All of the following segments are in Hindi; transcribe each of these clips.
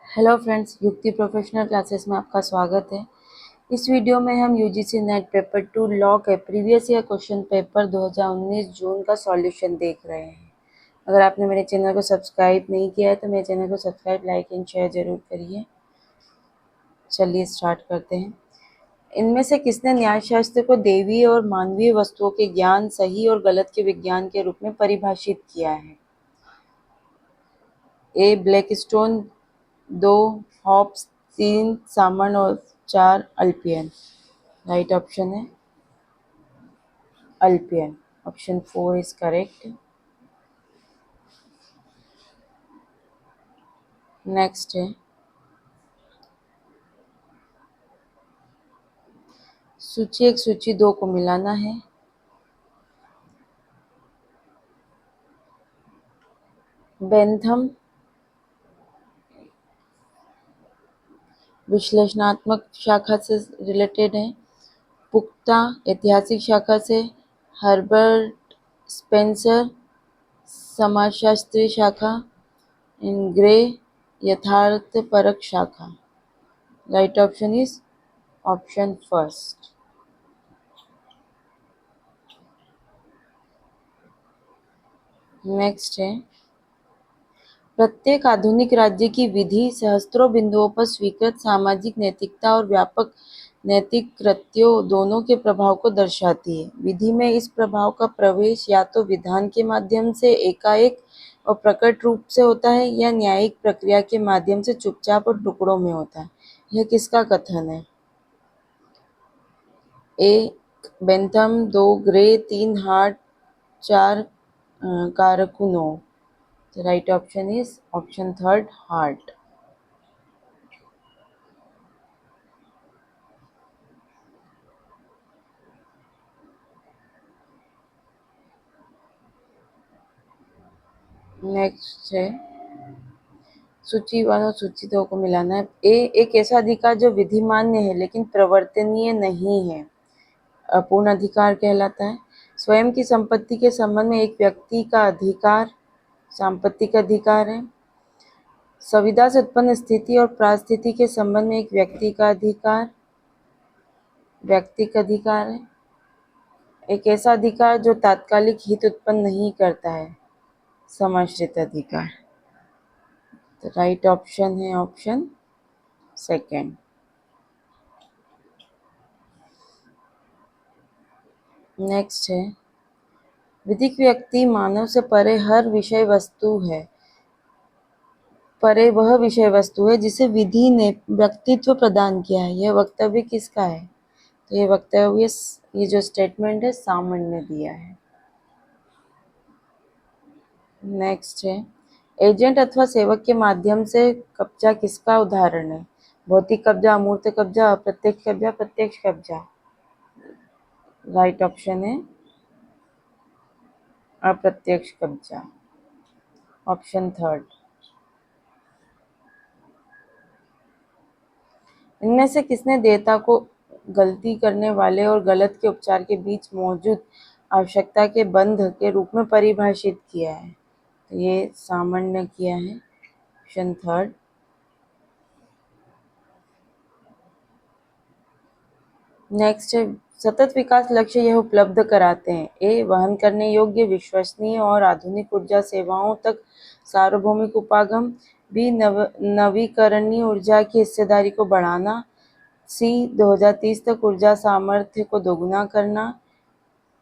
हेलो फ्रेंड्स, युक्ति प्रोफेशनल क्लासेस में आपका स्वागत है। इस वीडियो में हम यूजीसी नेट पेपर 2 लॉ के प्रीवियस ईयर क्वेश्चन पेपर 2019 जून का सॉल्यूशन देख रहे हैं। अगर आपने मेरे चैनल को सब्सक्राइब नहीं किया है तो मेरे चैनल को सब्सक्राइब, लाइक एंड शेयर जरूर करिए। चलिए स्टार्ट करते हैं। इनमें से किसने न्यायशास्त्र को दैवीय और मानवीय वस्तुओं के ज्ञान, सही और गलत के विज्ञान के रूप में परिभाषित किया है? ए ब्लैकस्टोन, 2 हॉब्स, 3 सामन और 4 अल्पियन। राइट ऑप्शन है अल्पियन। Option 4 is correct. नेक्स्ट है सूची 1 सूची 2 को मिलाना है। बेंथम विश्लेषणात्मक शाखा से रिलेटेड है, पुख्ता ऐतिहासिक शाखा से, हर्बर्ट स्पेंसर समाजशास्त्री शाखा, इन ग्रे यथार्थपरक शाखा। Right option is option first. Next है प्रत्येक आधुनिक राज्य की विधि सहस्त्रों बिंदुओं पर स्वीकृत सामाजिक नैतिकता और व्यापक नैतिक कृत्यों दोनों के प्रभाव को दर्शाती है। विधि में इस प्रभाव का प्रवेश या तो विधान के माध्यम से एकाएक और प्रकट रूप से होता है या न्यायिक प्रक्रिया के माध्यम से चुपचाप और टुकड़ों में होता है। यह किसका कथन है? ए बेंथम, 2 ग्रे, 3 हार्ट, 4 कारकुनो। The right option is option third, heart. Next है सूची 1 और सूची 2 को मिलाना है। ए एक ऐसा अधिकार जो विधिमान्य है लेकिन प्रवर्तनीय नहीं है, अपूर्ण अधिकार कहलाता है। स्वयं की संपत्ति के संबंध में एक व्यक्ति का अधिकार सांपत्तिक अधिकार है। संविदा से उत्पन्न स्थिति और पारिस्थिति के संबंध में एक व्यक्ति का अधिकार व्यक्तिक अधिकार है। एक ऐसा अधिकार जो तात्कालिक हित उत्पन्न नहीं करता है, समाश्रित अधिकार। तो राइट ऑप्शन है ऑप्शन सेकेंड। नेक्स्ट है विधिक व्यक्ति मानव से परे हर विषय वस्तु है, परे वह विषय वस्तु है जिसे विधि ने व्यक्तित्व प्रदान किया है। यह वक्तव्य किसका है? तो ये वक्तव्य, ये जो स्टेटमेंट है, सामन ने दिया है। नेक्स्ट है एजेंट अथवा सेवक के माध्यम से कब्जा किसका उदाहरण है? भौतिक कब्जा, अमूर्त कब्जा, अप्रत्यक्ष कब्जा, प्रत्यक्ष कब्जा। राइट ऑप्शन है अप्रत्यक्ष कब्जा, ऑप्शन थर्ड। इनमें से किसने देयता को गलती करने वाले और गलत के उपचार के बीच मौजूद आवश्यकता के बंध के रूप में परिभाषित किया है? तो ये सामान्य किया है, ऑप्शन थर्ड। नेक्स्ट है सतत विकास लक्ष्य यह उपलब्ध कराते हैं। ए वहन करने योग्य, विश्वसनीय और आधुनिक ऊर्जा सेवाओं तक सार्वभौमिक उपागम। बी नवीकरणीय ऊर्जा की हिस्सेदारी को बढ़ाना। सी 2030 तक ऊर्जा सामर्थ्य को दोगुना करना।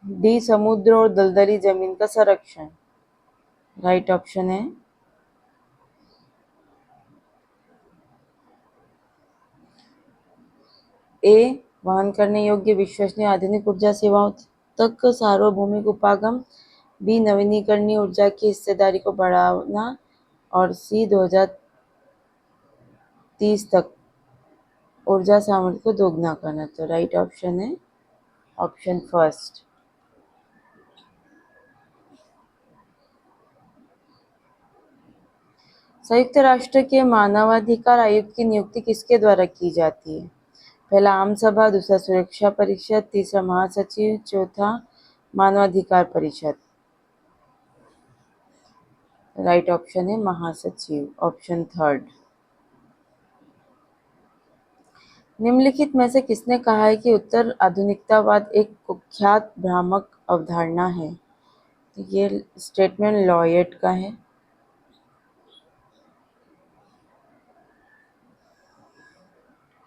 डी समुद्र और दलदली जमीन का संरक्षण। राइट ऑप्शन है ए वहन करने योग्य, विश्वसनीय, आधुनिक ऊर्जा सेवाओं तक सार्वभौमिक उपागम। बी नवीकरणीय ऊर्जा की हिस्सेदारी को बढ़ाना और सी 2030 तक ऊर्जा सामर्थ्य को दोगुना करना। तो राइट ऑप्शन है ऑप्शन फर्स्ट। संयुक्त राष्ट्र के मानवाधिकार आयुक्त की नियुक्ति किसके द्वारा की जाती है? पहला आम सभा, दूसरा सुरक्षा परिषद, तीसरा महासचिव, चौथा मानवाधिकार परिषद। राइट ऑप्शन है महासचिव, ऑप्शन थर्ड। निम्नलिखित में से किसने कहा है कि उत्तर आधुनिकतावाद एक कुख्यात भ्रामक अवधारणा है? तो ये स्टेटमेंट लॉयड का है।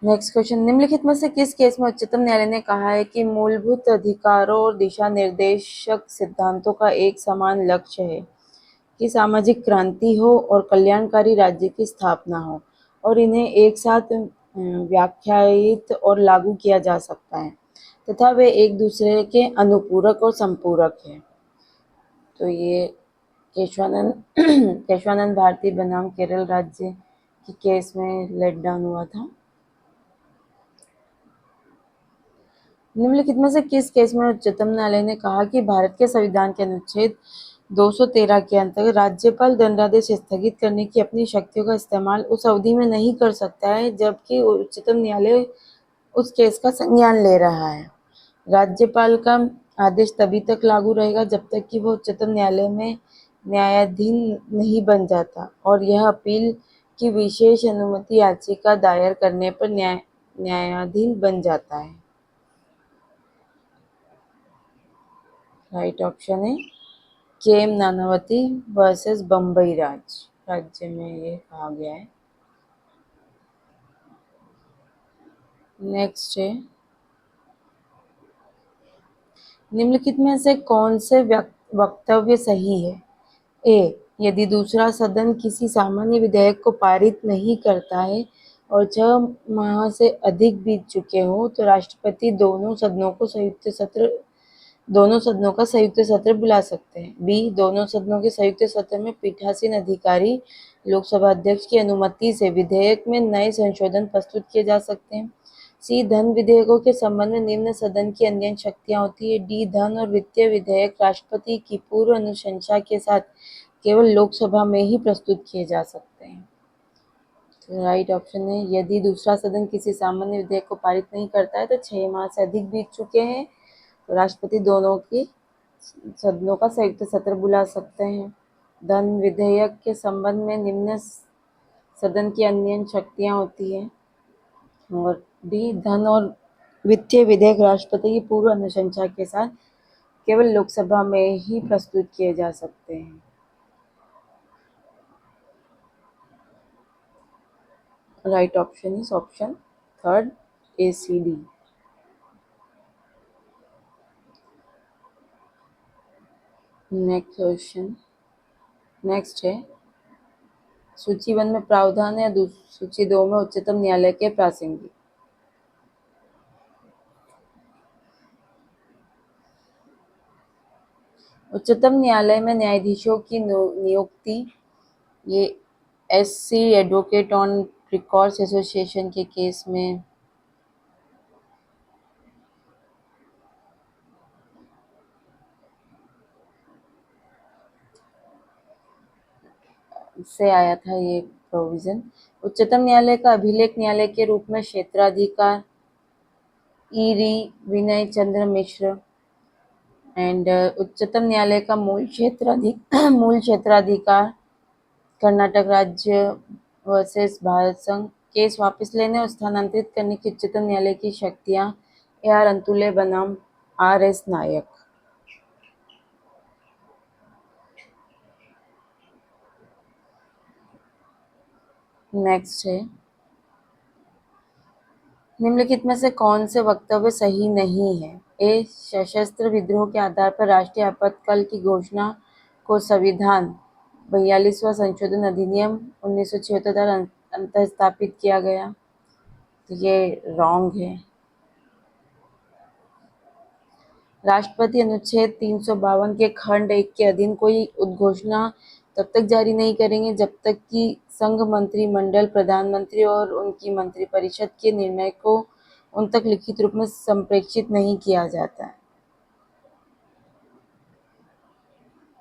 नेक्स्ट क्वेश्चन, निम्नलिखित में से किस केस में उच्चतम न्यायालय ने कहा है कि मूलभूत अधिकारों और दिशा निर्देशक सिद्धांतों का एक समान लक्ष्य है कि सामाजिक क्रांति हो और कल्याणकारी राज्य की स्थापना हो और इन्हें एक साथ व्याख्यायित और लागू किया जा सकता है तथा वे एक दूसरे के अनुपूरक और संपूरक हैं? तो ये केशवानंद केशवानंद भारती बनाम केरल राज्य के केस में लेट डाउन हुआ था। निम्नलिखित में से किस केस में उच्चतम न्यायालय ने कहा कि भारत के संविधान के अनुच्छेद 213 के अंतर्गत राज्यपाल दंडादेश स्थगित करने की अपनी शक्तियों का इस्तेमाल उस अवधि में नहीं कर सकता है जबकि उच्चतम न्यायालय उस केस का संज्ञान ले रहा है? राज्यपाल का आदेश तभी तक लागू रहेगा जब तक कि वह उच्चतम न्यायालय में न्यायाधीन नहीं बन जाता और यह अपील की विशेष अनुमति याचिका दायर करने पर न्यायाधीन बन जाता है। राइट ऑप्शन है केएम नानावती वर्सेस बम्बई राज्य में ये कहा गया है। नेक्स्ट है, निम्नलिखित में से कौन से वक्तव्य सही है? ए, यदि दूसरा सदन किसी सामान्य विधेयक को पारित नहीं करता है और 6 माह से अधिक बीत चुके हो तो राष्ट्रपति दोनों सदनों का संयुक्त सत्र बुला सकते हैं। बी, दोनों सदनों के संयुक्त सत्र में पीठासीन अधिकारी लोकसभा अध्यक्ष की अनुमति से विधेयक में नए संशोधन प्रस्तुत किए जा सकते हैं। सी, धन विधेयकों के संबंध में निम्न सदन की अन्य शक्तियां होती है। डी, धन और वित्तीय विधेयक राष्ट्रपति की पूर्व अनुशंसा के साथ केवल लोकसभा में ही प्रस्तुत किए जा सकते हैं। तो राइट ऑप्शन है यदि दूसरा सदन किसी सामान्य विधेयक को पारित नहीं करता है तो 6 माह से अधिक बीत चुके हैं तो राष्ट्रपति दोनों की सदनों का संयुक्त सत्र बुला सकते हैं। धन विधेयक के संबंध में निम्न सदन की अन्य शक्तियां होती हैं। और डी, धन और वित्तीय विधेयक राष्ट्रपति की पूर्व अनुशंसा के साथ केवल लोकसभा में ही प्रस्तुत किए जा सकते हैं। Right option is option third, ACD। Next question, next है, सूची 1 में प्रावधान है, सूची 2 में उच्चतम न्यायालय के प्रासंगिक। उच्चतम न्यायालय में न्यायाधीशों की नियुक्ति ये SC advocate on records association के केस में से आया था ये प्रोविजन। उच्चतम न्यायालय का अभिलेख न्यायालय के रूप में क्षेत्राधिकार री विनय चंद्र मिश्र एंड उच्चतम न्यायालय का मूल क्षेत्राधिकार कर्नाटक राज्य वर्सेस भारत संघ। केस वापस लेने और स्थानांतरित करने की उच्चतम न्यायालय की शक्तियां AR अंतुले बनाम RS नायक। नेक्स्ट है, निम्नलिखित में से कौन से वक्तव्य सही नहीं है? ए, सशस्त्र विद्रोह के आधार पर राष्ट्रीय आपातकाल की घोषणा को संविधान 42वां संशोधन अधिनियम 1976 अंतः स्थापित किया गया। तो ये रॉन्ग है। राष्ट्रपति अनुच्छेद 352 के खंड 1 के अधीन कोई उद्घोषणा तब तक जारी नहीं करेंगे जब तक कि संघ मंत्रिमंडल प्रधानमंत्री और उनकी मंत्रिपरिषद के निर्णय को उन तक लिखित रूप में संप्रेषित नहीं किया जाता है।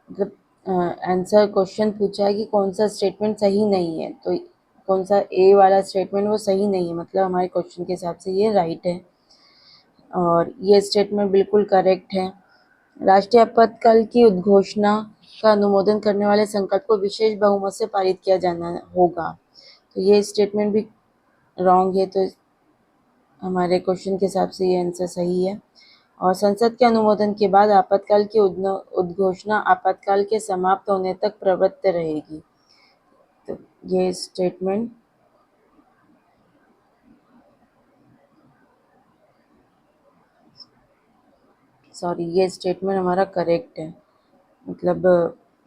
मतलब आंसर क्वेश्चन पूछा है कि कौन सा स्टेटमेंट सही नहीं है, तो कौन सा ए वाला स्टेटमेंट वो सही नहीं है, मतलब हमारे क्वेश्चन के हिसाब से ये राइट है और ये स्टेटमेंट बिल्कुल करेक्ट है। राष्ट्रीय आपातकाल की उद्घोषणा का अनुमोदन करने वाले संकल्प को विशेष बहुमत से पारित किया जाना होगा, तो ये स्टेटमेंट भी रॉन्ग है। तो हमारे क्वेश्चन के हिसाब से ये आंसर सही है। और संसद के अनुमोदन के बाद आपातकाल की उद्घोषणा आपातकाल के समाप्त होने तक प्रवृत्त रहेगी। तो ये स्टेटमेंट ये स्टेटमेंट हमारा करेक्ट है, मतलब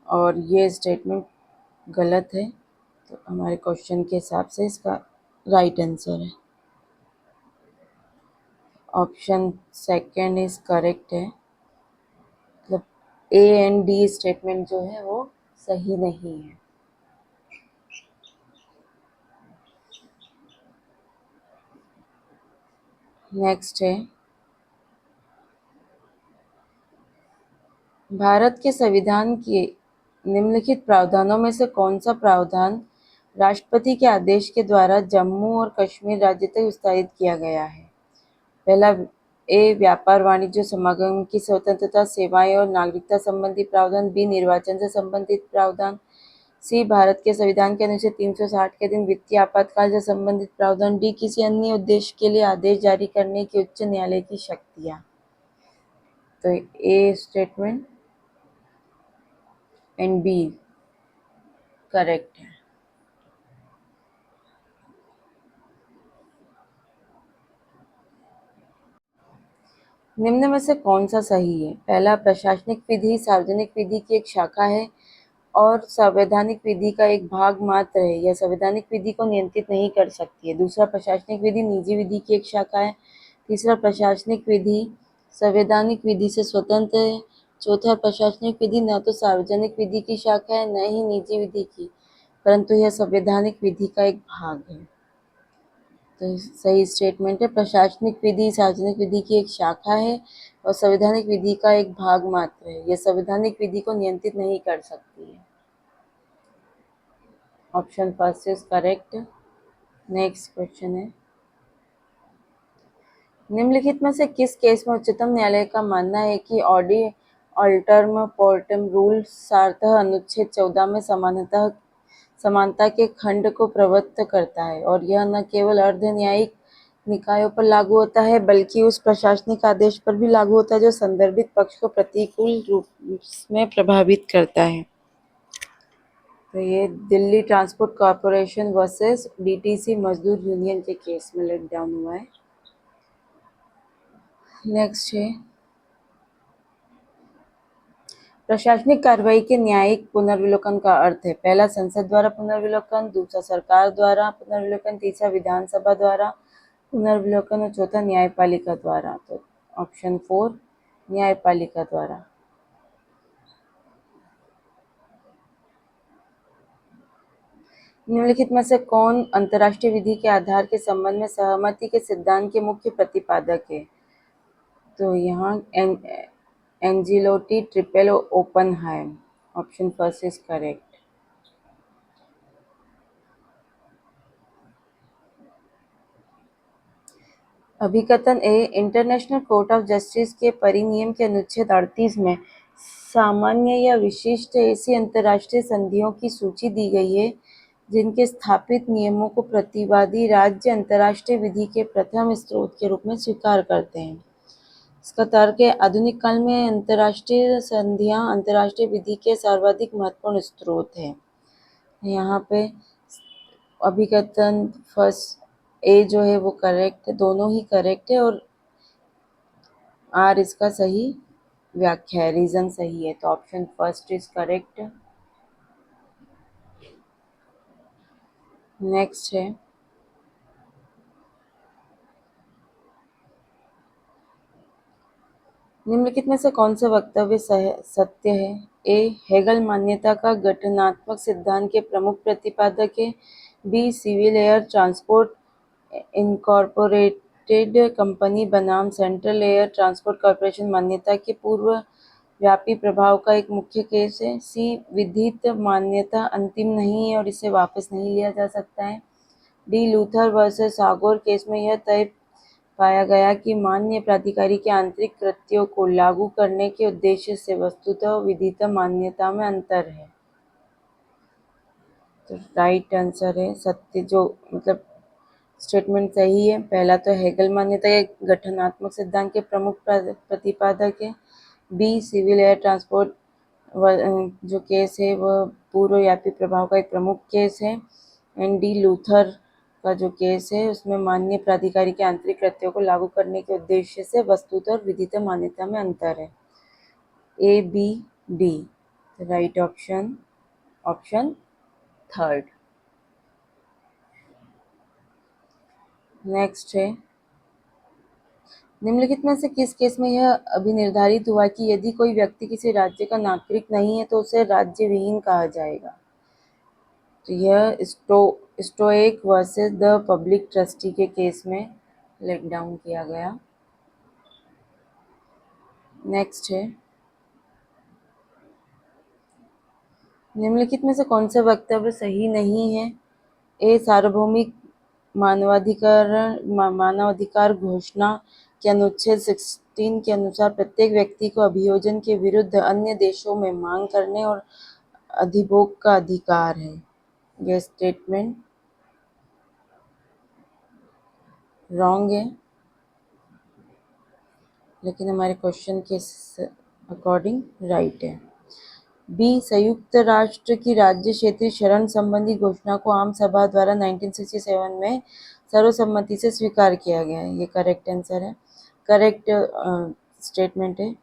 और ये स्टेटमेंट गलत है। तो हमारे क्वेश्चन के हिसाब से इसका राइट आंसर है ऑप्शन सेकंड इज करेक्ट है, मतलब ए एंड डी स्टेटमेंट जो है वो सही नहीं है। नेक्स्ट है, भारत के संविधान के निम्नलिखित प्रावधानों में से कौन सा प्रावधान राष्ट्रपति के आदेश के द्वारा जम्मू और कश्मीर राज्य तक विस्तारित किया गया है? पहला ए व्यापार वाणिज्य समागम की स्वतंत्रता, सेवाएं और नागरिकता संबंधी प्रावधान। बी निर्वाचन से संबंधित प्रावधान। सी भारत के संविधान के अनुच्छेद 360 के दिन वित्तीय आपातकाल से संबंधित प्रावधान। डी किसी अन्य उद्देश्य के लिए आदेश जारी करने की उच्च न्यायालय की शक्तियां। तो A statement and B correct है। निम्न में से कौन सा सही है? पहला, प्रशासनिक विधि सार्वजनिक विधि की एक शाखा है और संवैधानिक विधि का एक भाग मात्र है। यह संवैधानिक विधि को नियंत्रित नहीं कर सकती है। दूसरा, प्रशासनिक विधि निजी विधि की एक शाखा है। तीसरा, प्रशासनिक विधि संवैधानिक विधि से स्वतंत्र है। चौथा, प्रशासनिक विधि न तो सार्वजनिक विधि की शाखा है न ही निजी विधि की, परंतु यह संवैधानिक विधि का एक भाग है। तो सही स्टेटमेंट है, प्रशासनिक विधि सार्वजनिक विधि की एक शाखा है और संवैधानिक विधि का एक भाग मात्र है। यह संवैधानिक विधि को नियंत्रित नहीं कर सकती है। Option first is correct. Next question है, निम्नलिखित में से किस केस में उच्चतम न्यायालय का मानना है कि ऑडी अल्टर्म पोर्टम रूल सार्थः अनुच्छेद 14 में समानता के खंड को प्रवृत्त करता है और यह न केवल अर्ध न्यायिक निकायों पर लागू होता है बल्कि उस प्रशासनिक आदेश पर भी लागू होता है जो संदर्भित पक्ष को प्रतिकूल रूप में प्रभावित करता है? तो ये Delhi transport corporation versus DTC मजदूर यूनियन के केस में लेट डाउन हुआ है। नेक्स्ट है, प्रशासनिक कार्रवाई के न्यायिक पुनर्विलोकन का अर्थ है। पहला, संसद द्वारा पुनर्विलोकन। दूसरा, सरकार द्वारा पुनर्विलोकन। तीसरा, विधानसभा द्वारा पुनर्विलोकन। और चौथा, न्यायपालिका द्वारा। तो ऑप्शन 4 न्यायपालिका द्वारा। निम्नलिखित में से कौन अंतर्राष्ट्रीय विधि के आधार के संबंध में सहमति के सिद्धांत के मुख्य प्रतिपादक है? तो यहाँ Anzilotti triple Oppenheim. Option first is correct. अभिकथन A, International Court of Justice के परिनियम के अनुच्छेद 38 में सामान्य या विशिष्ट ऐसी अंतर्राष्ट्रीय संधियों की सूची दी गई है जिनके स्थापित नियमों को प्रतिवादी राज्य अंतर्राष्ट्रीय विधि के प्रथम स्रोत के रूप में स्वीकार करते हैं। इसका तर्क है, आधुनिक काल में अंतर्राष्ट्रीय संधियां अंतर्राष्ट्रीय विधि के सर्वाधिक महत्वपूर्ण स्रोत हैं। यहाँ पे अभिकथन फर्स्ट ए जो है वो करेक्ट है, दोनों ही करेक्ट है और आर इसका सही व्याख्या है, रीजन सही है। तो option first is correct. Next है, निम्नलिखित में से कौन सा वक्तव्य सत्य है? ए, हेगल मान्यता का गठनात्मक सिद्धांत के प्रमुख प्रतिपादक है। B, civil air transport incorporated company बनाम सेंट्रल एयर ट्रांसपोर्ट कॉरपोरेशन मान्यता के पूर्व व्यापी प्रभाव का एक मुख्य केस है। सी, विधित मान्यता अंतिम नहीं है और इसे वापस नहीं लिया जा सकता है। D, Luther versus Sagar case में यह तय पाया गया कि मान्य प्राधिकारी के आंतरिक कृत्यों को लागू करने के उद्देश्य से वस्तुतः और विधित मान्यता में अंतर है। तो राइट आंसर है सत्य, जो मतलब स्टेटमेंट सही है। पहला तो हेगल मान्यता के गठनात्मक सिद्धांत के प्रमुख प्रतिपादक है। बी सिविल एयर ट्रांसपोर्ट जो केस है वह पूर्वव्यापी प्रभाव का एक प्रमुख केस है। एंड डी लूथर का जो केस है उसमें माननीय प्राधिकारी के आंतरिक कृत्यों को लागू करने के उद्देश्य से वस्तुतः और विधितः मान्यता में अंतर है। A B D right option option third. Next है, निम्नलिखित में से किस केस में यह अभिनिर्धारित हुआ कि यदि कोई व्यक्ति किसी राज्य का नागरिक नहीं है तो उसे राज्य विहीन कहा जाएगा। तो यह स्टोएक वर्सेस द पब्लिक ट्रस्टी के केस में लेट डाउन किया गया। नेक्स्ट है, निम्नलिखित में से कौन सा वक्तव्य सही नहीं है। ए सार्वभौमिक मानवाधिकार घोषणा के अनुच्छेद 16 के अनुसार प्रत्येक व्यक्ति को अभियोजन के विरुद्ध अन्य देशों में मांग करने और अधिभोग का अधिकार है। यह स्टेटमेंट रॉन्ग है, लेकिन हमारे क्वेश्चन के अकॉर्डिंग राइट है। बी संयुक्त राष्ट्र की राज्य क्षेत्रीय शरण संबंधी घोषणा को आम सभा द्वारा 1967 में सर्वसम्मति से स्वीकार किया गया है। ये करेक्ट आंसर है, करेक्ट स्टेटमेंट है।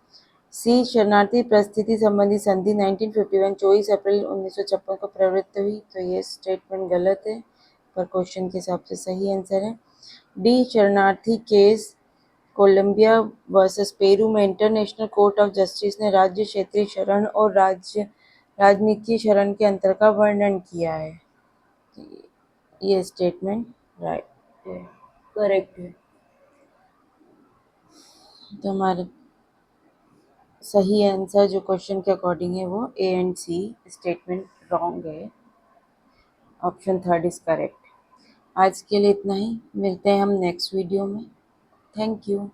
सी शरणार्थी परिस्थिति संबंधी संधि 1951 24 अप्रैल 1956 को प्रवृत्त हुई। तो ये स्टेटमेंट गलत है, पर क्वेश्चन के हिसाब से सही आंसर है। डी शरणार्थी केस कोलंबिया वर्सेस पेरू में इंटरनेशनल कोर्ट ऑफ जस्टिस ने राज्य क्षेत्रीय शरण और राजनीतिक शरण के अंतर का वर्णन किया है। ये स्टेटमेंट राइट है, करेक्ट है। तो हमारे सही आंसर जो क्वेश्चन के अकॉर्डिंग है वो A and C statement wrong है, ऑप्शन थर्ड इज करेक्ट। आज के लिए इतना ही, मिलते हैं हम नेक्स्ट वीडियो में। Thank you.